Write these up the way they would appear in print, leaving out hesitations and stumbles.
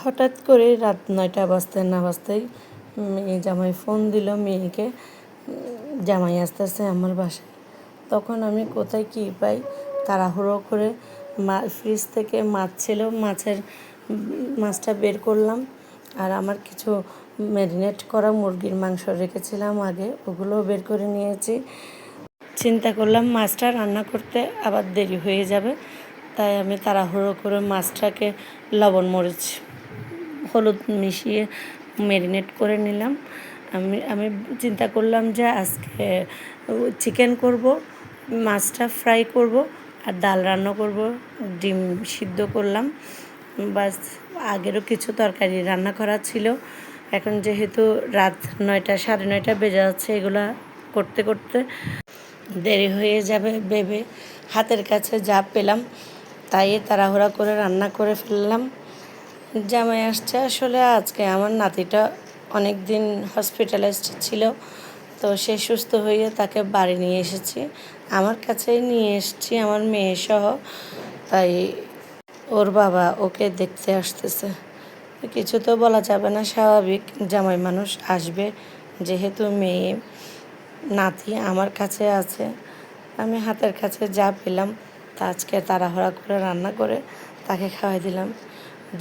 হঠাৎ করে রাত ৯টা বাজতে না বাজতেই মেয়ে জামাই ফোন দিল মেয়েকে, জামাই আসতেছে আমার বাসায়। তখন আমি কোথায় কী পাই, তাড়াহুড়ো করে ফ্রিজ থেকে মাছ ছিল, মাছটা বের করলাম। আর আমার কিছু ম্যারিনেট করা মুরগির মাংস রেখেছিলাম আগে, ওগুলোও বের করে নিয়েছি। চিন্তা করলাম মাছটা রান্না করতে আবার দেরি হয়ে যাবে, তাই আমি তাড়াহুড়ো করে মাছটাকে লবণ মরিচ হলুদ মিশিয়ে ম্যারিনেট করে নিলাম। আমি চিন্তা করলাম যে আজকে চিকেন করব, মাছটা ফ্রাই করব আর ডাল রান্না করব, ডিম সিদ্ধ করলাম। বাস, আগেরও কিছু তরকারি রান্না করা ছিল। এখন যেহেতু রাত ৯টা ৯:30 বেজে যাচ্ছে, এগুলা করতে করতে দেরি হয়ে যাবে ভেবে হাতের কাছে যা পেলাম তাই তাড়াহুড়া করে রান্না করে ফেললাম। জামাই আসছে আসলে আজকে। আমার নাতিটা অনেক দিন হসপিটালাইজড ছিল, তো সে সুস্থ হয়ে তাকে বাড়ি নিয়ে এসেছি, আমার কাছেই নিয়ে এসেছি আমার মেয়ে সহ। তাই ওর বাবা ওকে দেখতে আসতেছে। কিছু তো বলা যাবে না, স্বাভাবিক, জামাই মানুষ আসবে, যেহেতু মেয়ে নাতি আমার কাছে আছে। আমি হাতের কাছে যা পেলাম তা আজকে তাড়াহুড়া করে রান্না করে তাকে খাওয়াই দিলাম।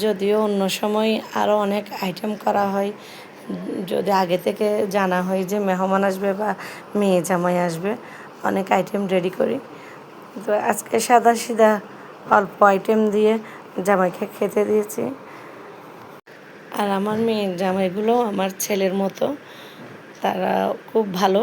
যদিও অন্য সময় আরও অনেক আইটেম করা হয়, যদি আগে থেকে জানা হয় যে মেহমান আসবে বা মেয়ে জামাই আসবে, অনেক আইটেম রেডি করি। তো আজকে সাদা সিধা অল্প আইটেম দিয়ে জামাইকে খেতে দিয়েছি। আর আমার মেয়ের জামাইগুলো আমার ছেলের মতো, তারা খুব ভালো।